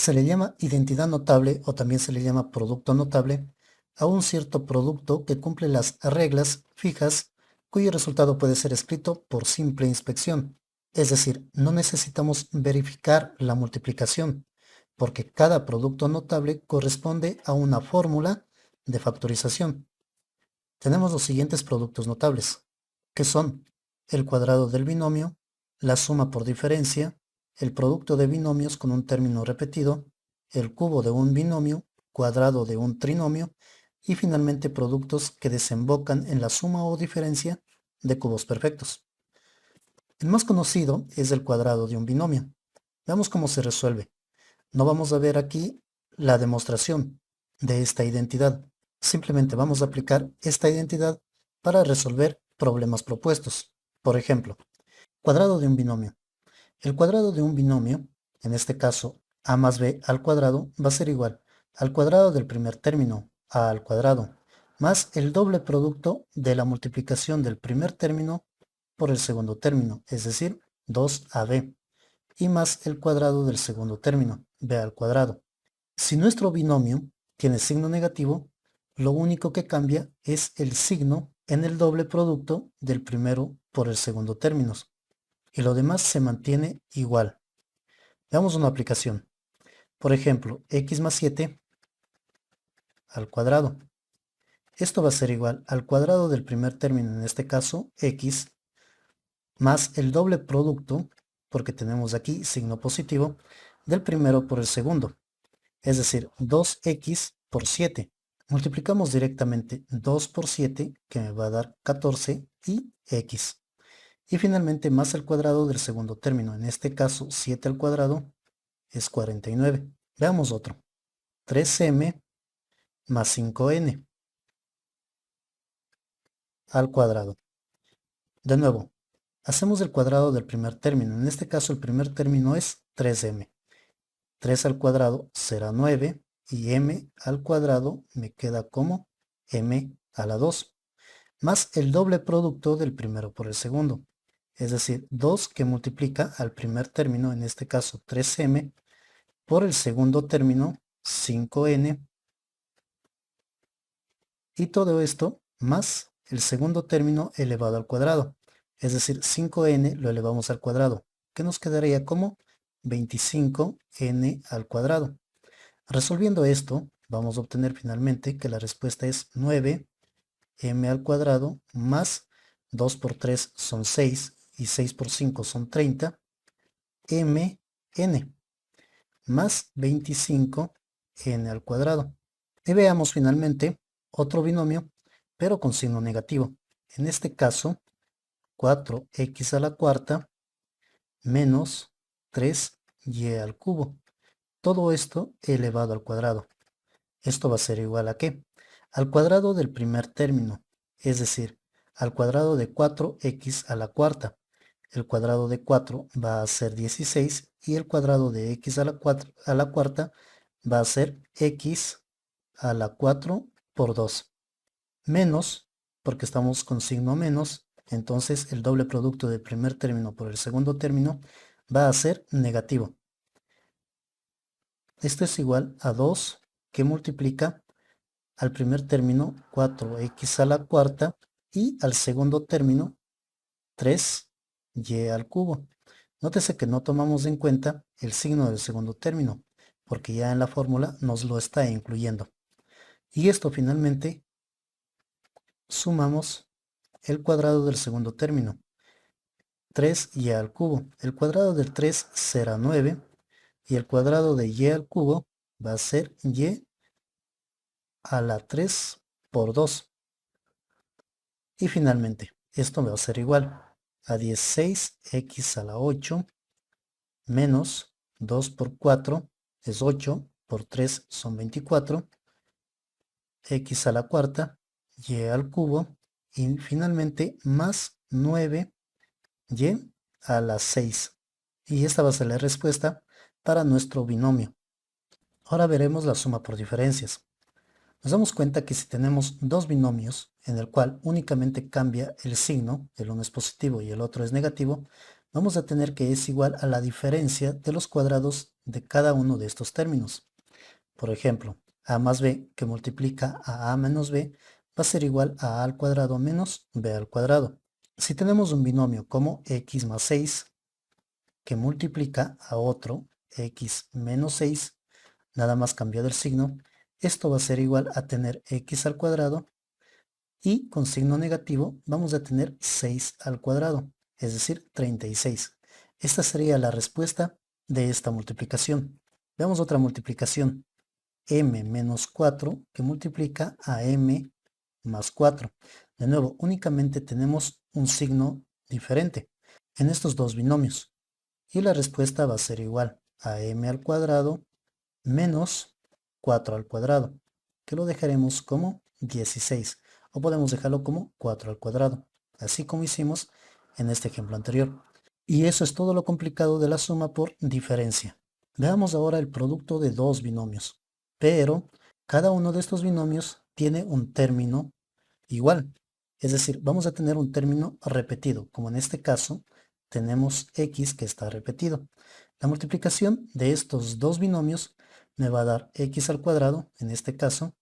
Se le llama identidad notable o también se le llama producto notable a un cierto producto que cumple las reglas fijas cuyo resultado puede ser escrito por simple inspección. Es decir, no necesitamos verificar la multiplicación, porque cada producto notable corresponde a una fórmula de factorización. Tenemos los siguientes productos notables, que son el cuadrado del binomio, la suma por diferencia, el producto de binomios con un término repetido, el cubo de un binomio, cuadrado de un trinomio y finalmente productos que desembocan en la suma o diferencia de cubos perfectos. El más conocido es el cuadrado de un binomio. Veamos cómo se resuelve. No vamos a ver aquí la demostración de esta identidad. Simplemente vamos a aplicar esta identidad para resolver problemas propuestos. Por ejemplo, cuadrado de un binomio. El cuadrado de un binomio, en este caso a más b al cuadrado, va a ser igual al cuadrado del primer término, a al cuadrado, más el doble producto de la multiplicación del primer término por el segundo término, es decir, 2ab, y más el cuadrado del segundo término, b al cuadrado. Si nuestro binomio tiene signo negativo, lo único que cambia es el signo en el doble producto del primero por el segundo término, y lo demás se mantiene igual. Veamos una aplicación. Por ejemplo, x más 7 al cuadrado. Esto va a ser igual al cuadrado del primer término, en este caso x, más el doble producto, porque tenemos aquí signo positivo, del primero por el segundo, es decir, 2x por 7. Multiplicamos directamente 2 por 7, que me va a dar 14, y x. Y finalmente más el cuadrado del segundo término, en este caso 7 al cuadrado es 49. Veamos otro. 3m más 5n al cuadrado. De nuevo, hacemos el cuadrado del primer término. En este caso el primer término es 3m. 3 al cuadrado será 9 y m al cuadrado me queda como m a la 2, más el doble producto del primero por el segundo. Es decir, 2 que multiplica al primer término, en este caso 3m, por el segundo término 5n, y todo esto más el segundo término elevado al cuadrado, es decir, 5n lo elevamos al cuadrado, que nos quedaría como 25n al cuadrado. Resolviendo esto, vamos a obtener finalmente que la respuesta es 9m al cuadrado más 2 por 3 son 6 y 6 por 5 son 30, mn más 25n al cuadrado. Y veamos finalmente otro binomio, pero con signo negativo. En este caso, 4x a la cuarta menos 3y al cubo. Todo esto elevado al cuadrado. Esto va a ser igual a ¿qué? Al cuadrado del primer término, es decir, al cuadrado de 4x a la cuarta. El cuadrado de 4 va a ser 16 y el cuadrado de x a la cuarta va a ser x a la 4 por 2. Menos, porque estamos con signo menos, entonces el doble producto del primer término por el segundo término va a ser negativo. Esto es igual a 2 que multiplica al primer término 4x a la cuarta y al segundo término 3y al cubo. Nótese que no tomamos en cuenta el signo del segundo término, porque ya en la fórmula nos lo está incluyendo. Y esto finalmente sumamos el cuadrado del segundo término, 3y al cubo. El cuadrado del 3 será 9 y el cuadrado de y al cubo va a ser y a la 3 por 2. Y finalmente, esto va a ser igual a 16x a la 8 menos 2 por 4 es 8, por 3 son 24, x a la cuarta, y al cubo, y finalmente más 9y a la 6. Y esta va a ser la respuesta para nuestro binomio. Ahora veremos la suma por diferencias. Nos damos cuenta que si tenemos dos binomios en el cual únicamente cambia el signo, el uno es positivo y el otro es negativo, vamos a tener que es igual a la diferencia de los cuadrados de cada uno de estos términos. Por ejemplo, a más b que multiplica a menos b va a ser igual a al cuadrado menos b al cuadrado. Si tenemos un binomio como x más 6 que multiplica a otro x menos 6, nada más cambiado el signo, esto va a ser igual a tener x al cuadrado y con signo negativo vamos a tener 6 al cuadrado, es decir, 36. Esta sería la respuesta de esta multiplicación. Veamos otra multiplicación. M menos 4 que multiplica a M más 4. De nuevo, únicamente tenemos un signo diferente en estos dos binomios. Y la respuesta va a ser igual a M al cuadrado menos 4 al cuadrado, que lo dejaremos como 16, o podemos dejarlo como 4 al cuadrado, así como hicimos en este ejemplo anterior. Y eso es todo lo complicado de la suma por diferencia. Veamos ahora el producto de dos binomios, pero cada uno de estos binomios tiene un término igual, es decir, vamos a tener un término repetido, como en este caso tenemos x que está repetido. La multiplicación de estos dos binomios me va a dar x al cuadrado, en este caso,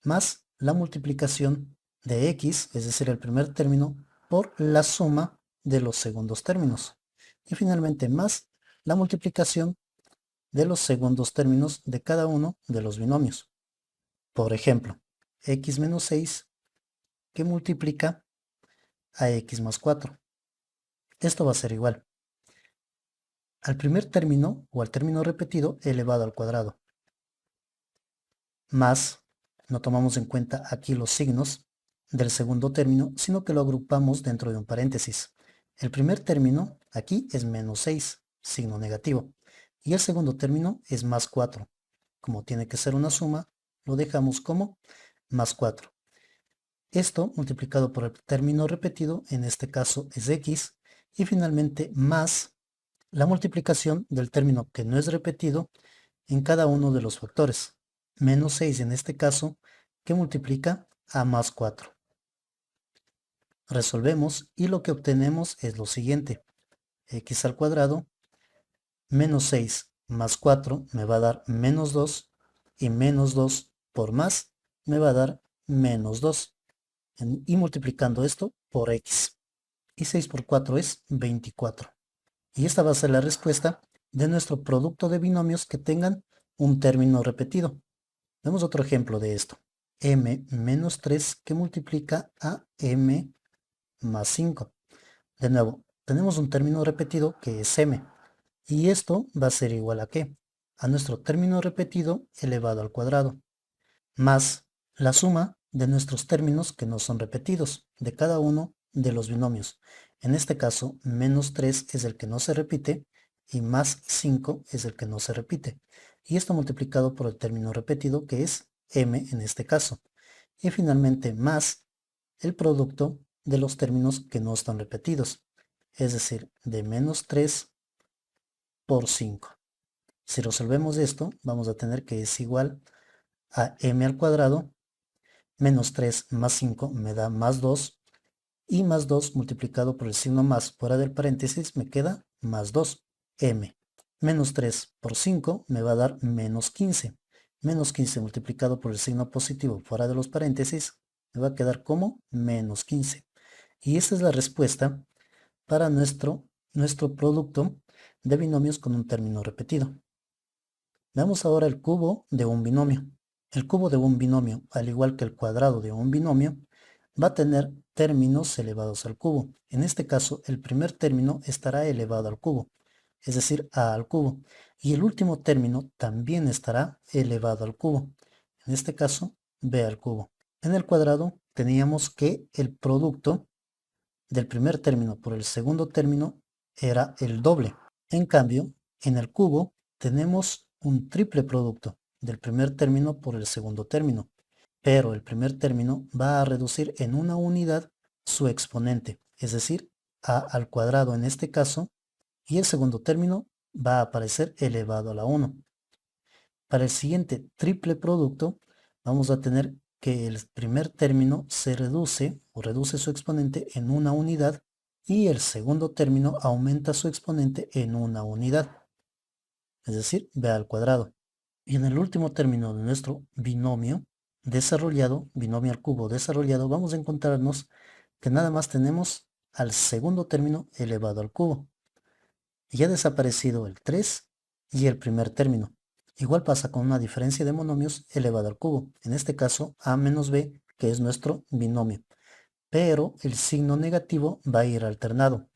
más la multiplicación de x, es decir, el primer término, por la suma de los segundos términos. Y finalmente más la multiplicación de los segundos términos de cada uno de los binomios. Por ejemplo, x menos 6 que multiplica a x más 4. Esto va a ser igual al primer término o al término repetido elevado al cuadrado, más, no tomamos en cuenta aquí los signos del segundo término, sino que lo agrupamos dentro de un paréntesis. El primer término aquí es menos 6, signo negativo, y el segundo término es más 4. Como tiene que ser una suma, lo dejamos como más 4. Esto multiplicado por el término repetido, en este caso es x, y finalmente más la multiplicación del término que no es repetido en cada uno de los factores. Menos 6 en este caso, que multiplica a más 4. Resolvemos y lo que obtenemos es lo siguiente. X al cuadrado menos 6 más 4 me va a dar menos 2 y menos 2 por más me va a dar menos 2. Y multiplicando esto por x. Y 6 por 4 es 24. Y esta va a ser la respuesta de nuestro producto de binomios que tengan un término repetido. Vemos otro ejemplo de esto. M menos 3 que multiplica a M más 5. De nuevo, tenemos un término repetido que es M. Y esto va a ser igual a ¿qué? A nuestro término repetido elevado al cuadrado, más la suma de nuestros términos que no son repetidos, de cada uno de los binomios. En este caso, menos 3 es el que no se repite y más 5 es el que no se repite. Y esto multiplicado por el término repetido que es m en este caso. Y finalmente más el producto de los términos que no están repetidos, es decir, de menos 3 por 5. Si resolvemos esto, vamos a tener que es igual a m al cuadrado menos 3 más 5 me da más 2 y más 2 multiplicado por el signo más fuera del paréntesis me queda más 2, m. Menos 3 por 5 me va a dar menos 15. Menos 15 multiplicado por el signo positivo fuera de los paréntesis me va a quedar como menos 15. Y esta es la respuesta para nuestro producto de binomios con un término repetido. Veamos ahora el cubo de un binomio. El cubo de un binomio, al igual que el cuadrado de un binomio, va a tener términos elevados al cubo. En este caso, el primer término estará elevado al cubo, es decir, a al cubo. Y el último término también estará elevado al cubo. En este caso, b al cubo. En el cuadrado teníamos que el producto del primer término por el segundo término era el doble. En cambio, en el cubo tenemos un triple producto del primer término por el segundo término, pero el primer término va a reducir en una unidad su exponente, es decir, a al cuadrado en este caso, y el segundo término va a aparecer elevado a la 1. Para el siguiente triple producto vamos a tener que el primer término se reduce o reduce su exponente en una unidad y el segundo término aumenta su exponente en una unidad, es decir, b al cuadrado. Y en el último término de nuestro binomio desarrollado, binomio al cubo desarrollado, vamos a encontrarnos que nada más tenemos al segundo término elevado al cubo. Y ha desaparecido el 3 y el primer término. Igual pasa con una diferencia de monomios elevado al cubo. En este caso, a menos b, que es nuestro binomio. Pero el signo negativo va a ir alternado.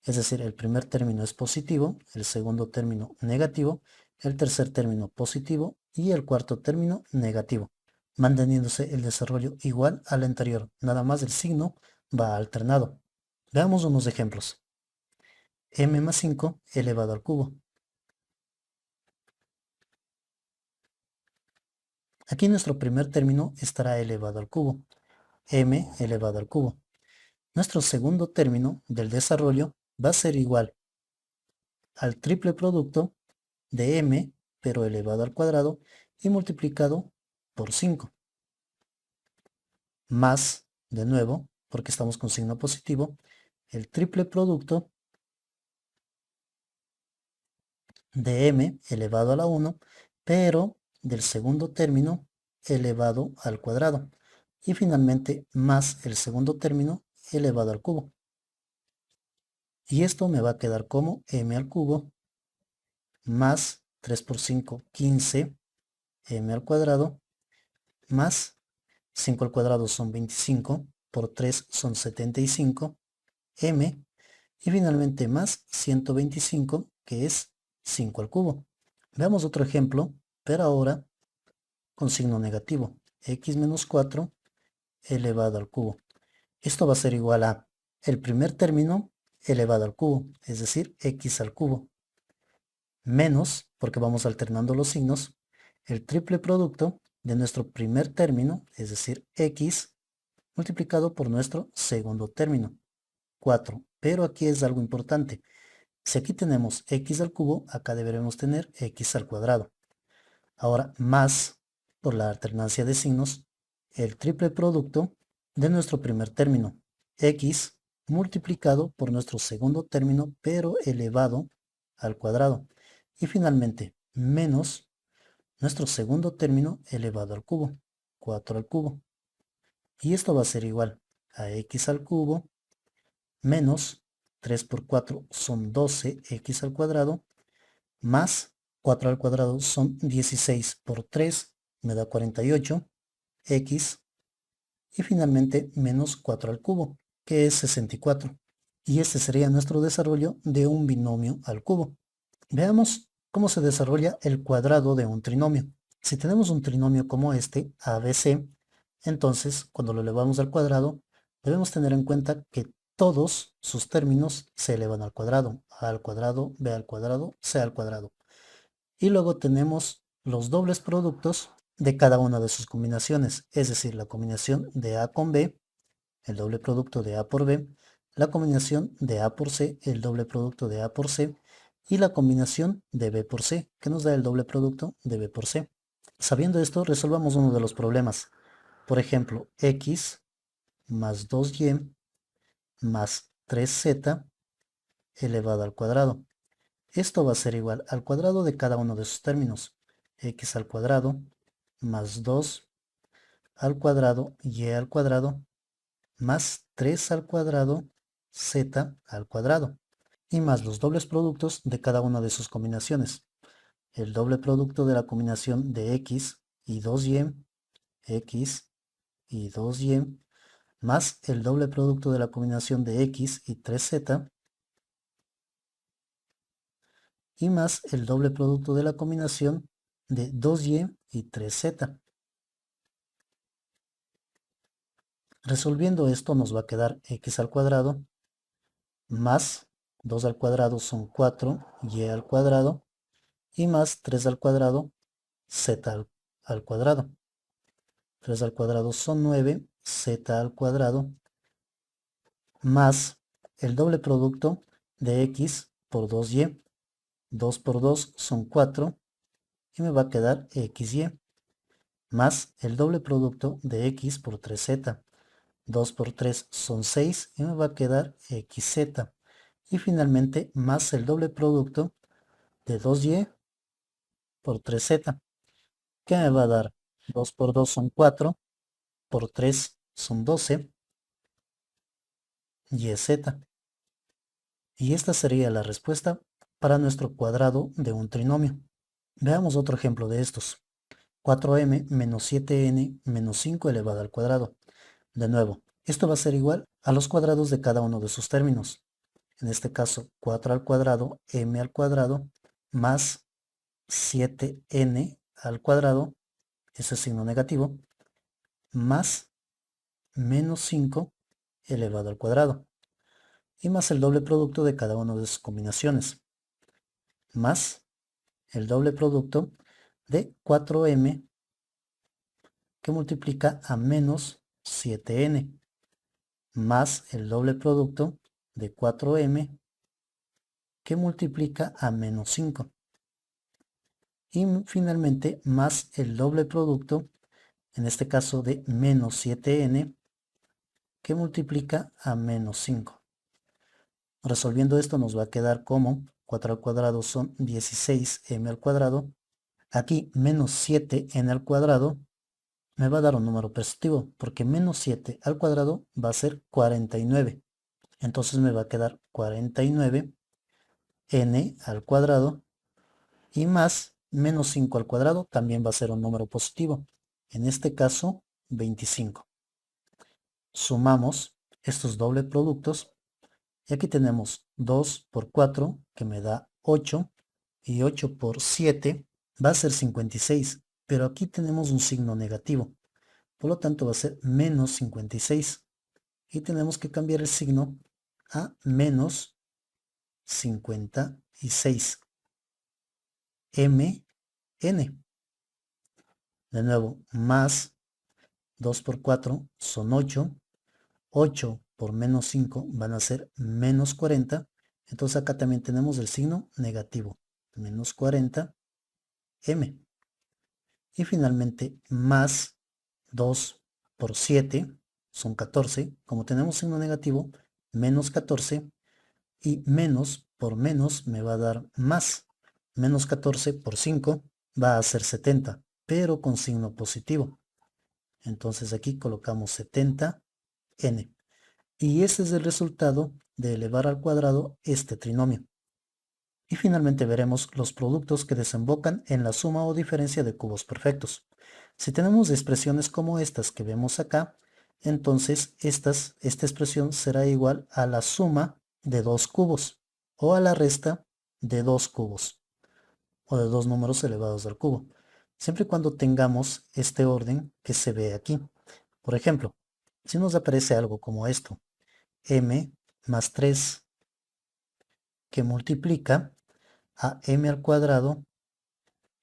Es decir, el primer término es positivo, el segundo término negativo, el tercer término positivo y el cuarto término negativo, manteniéndose el desarrollo igual al anterior, nada más el signo va alternado. Veamos unos ejemplos. M más 5 elevado al cubo. Aquí nuestro primer término estará elevado al cubo, m elevado al cubo. Nuestro segundo término del desarrollo va a ser igual al triple producto de m, pero elevado al cuadrado y multiplicado por 5, más, de nuevo, porque estamos con signo positivo, el triple producto de m elevado a la 1, pero del segundo término elevado al cuadrado. Y finalmente más el segundo término elevado al cubo. Y esto me va a quedar como m al cubo más 3 por 5, 15, m al cuadrado, más 5 al cuadrado son 25, por 3 son 75, m, y finalmente más 125, que es 5 al cubo. Veamos otro ejemplo, pero ahora con signo negativo, x menos 4 elevado al cubo. Esto va a ser igual a el primer término elevado al cubo, es decir, x al cubo, menos, porque vamos alternando los signos, el triple producto de nuestro primer término, es decir, x, multiplicado por nuestro segundo término, 4. Pero aquí es algo importante. Si aquí tenemos x al cubo, acá deberemos tener x al cuadrado. Ahora, más, por la alternancia de signos, el triple producto de nuestro primer término, x, multiplicado por nuestro segundo término, pero elevado al cuadrado. Y finalmente, menos nuestro segundo término elevado al cubo, 4 al cubo. Y esto va a ser igual a x al cubo menos 3 por 4 son 12x al cuadrado, más 4 al cuadrado son 16 por 3, me da 48, x, y finalmente menos 4 al cubo, que es 64. Y este sería nuestro desarrollo de un binomio al cubo. Veamos cómo se desarrolla el cuadrado de un trinomio. Si tenemos un trinomio como este, ABC, entonces cuando lo elevamos al cuadrado, debemos tener en cuenta que todos sus términos se elevan al cuadrado, a al cuadrado, b al cuadrado, c al cuadrado. Y luego tenemos los dobles productos de cada una de sus combinaciones, es decir, la combinación de A con B, el doble producto de A por B, la combinación de A por C, el doble producto de A por C, y la combinación de B por C, que nos da el doble producto de B por C. Sabiendo esto, resolvamos uno de los problemas. Por ejemplo, x más 2y más 3z elevado al cuadrado. Esto va a ser igual al cuadrado de cada uno de sus términos. X al cuadrado más 2 al cuadrado y al cuadrado más 3 al cuadrado z al cuadrado. Y más los dobles productos de cada una de sus combinaciones. El doble producto de la combinación de x y 2y, x y 2y, más el doble producto de la combinación de x y 3z, y más el doble producto de la combinación de 2y y 3z. Resolviendo esto nos va a quedar x al cuadrado más 2 al cuadrado son 4y al cuadrado y más 3 al cuadrado z al cuadrado. 3 al cuadrado son 9, z al cuadrado más el doble producto de x por 2y. 2 por 2 son 4 y me va a quedar xy más el doble producto de x por 3z. 2 por 3 son 6 y me va a quedar xz. Y finalmente más el doble producto de 2y por 3z, que me va a dar 2 por 2 son 4, por 3 son 12, yz. Y esta sería la respuesta para nuestro cuadrado de un trinomio. Veamos otro ejemplo de estos. 4m menos 7n menos 5 elevado al cuadrado. De nuevo, esto va a ser igual a los cuadrados de cada uno de sus términos. En este caso, 4 al cuadrado, m al cuadrado, más 7n al cuadrado, ese es signo negativo, más menos 5 elevado al cuadrado. Y más el doble producto de cada una de sus combinaciones. Más el doble producto de 4m que multiplica a menos 7n. Más el doble producto de 4m que multiplica a menos 5. Y finalmente más el doble producto, en este caso de menos 7n, que multiplica a menos 5. Resolviendo esto nos va a quedar como 4 al cuadrado son 16m al cuadrado. Aquí menos 7n al cuadrado me va a dar un número positivo, porque menos 7 al cuadrado va a ser 49. Entonces me va a quedar 49n al cuadrado y más menos 5 al cuadrado también va a ser un número positivo. En este caso, 25. Sumamos estos doble productos y aquí tenemos 2 por 4 que me da 8 y 8 por 7 va a ser 56, pero aquí tenemos un signo negativo, por lo tanto va a ser menos 56 y tenemos que cambiar el signo a menos 56 mn. De nuevo, más 2 por 4 son 8. 8 por menos 5 van a ser menos 40. Entonces acá también tenemos el signo negativo. Menos 40 m. Y finalmente más 2 por 7 son 14. Como tenemos signo negativo, menos 14. Y menos por menos me va a dar más. Menos 14 por 5 va a ser 70, pero con signo positivo. Entonces aquí colocamos 70n. Y ese es el resultado de elevar al cuadrado este trinomio. Y finalmente veremos los productos que desembocan en la suma o diferencia de cubos perfectos. Si tenemos expresiones como estas que vemos acá, entonces esta expresión será igual a la suma de dos cubos o a la resta de dos cubos o de dos números elevados al cubo, siempre y cuando tengamos este orden que se ve aquí. Por ejemplo, si nos aparece algo como esto, m más 3 que multiplica a m al cuadrado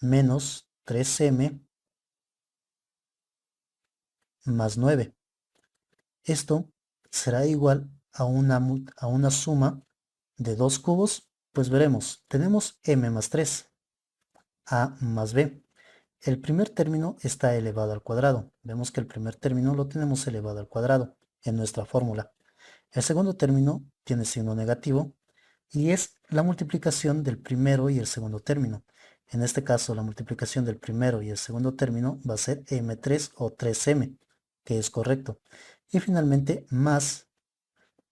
menos 3m más 9. Esto será igual a una suma de dos cubos. Pues veremos, tenemos m más 3, a más b. El primer término está elevado al cuadrado. Vemos que el primer término lo tenemos elevado al cuadrado en nuestra fórmula. El segundo término tiene signo negativo y es la multiplicación del primero y el segundo término. En este caso, la multiplicación del primero y el segundo término va a ser m3 o 3m, que es correcto. Y finalmente, más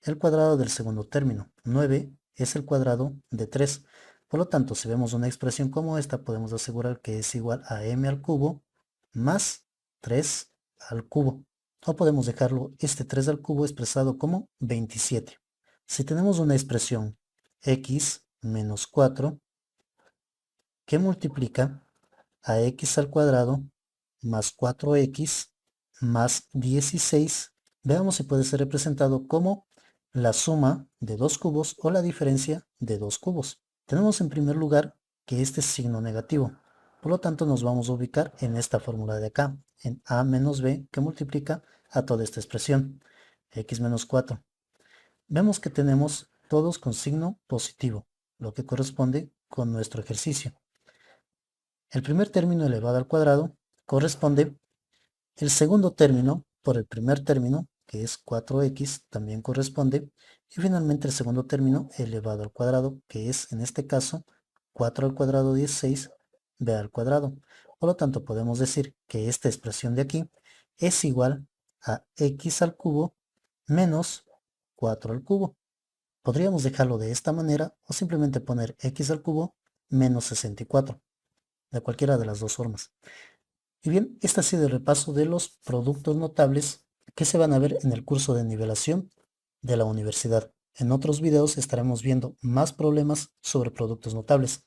el cuadrado del segundo término. 9 es el cuadrado de 3. Por lo tanto, si vemos una expresión como esta, podemos asegurar que es igual a m al cubo más 3 al cubo. O podemos dejarlo este 3 al cubo expresado como 27. Si tenemos una expresión x menos 4 que multiplica a x al cuadrado más 4x más 16, veamos si puede ser representado como la suma de dos cubos o la diferencia de dos cubos. Tenemos en primer lugar que este es signo negativo, por lo tanto nos vamos a ubicar en esta fórmula de acá, en a menos b que multiplica a toda esta expresión, x menos 4. Vemos que tenemos todos con signo positivo, lo que corresponde con nuestro ejercicio. El primer término elevado al cuadrado corresponde el segundo término por el primer término, que es 4x, también corresponde. Y finalmente el segundo término elevado al cuadrado, que es en este caso 4 al cuadrado 16 b al cuadrado. Por lo tanto, podemos decir que esta expresión de aquí es igual a x al cubo menos 4 al cubo. Podríamos dejarlo de esta manera o simplemente poner x al cubo menos 64, de cualquiera de las dos formas. Y bien, este ha sido el repaso de los productos notables que se van a ver en el curso de nivelación de la universidad. En otros videos estaremos viendo más problemas sobre productos notables.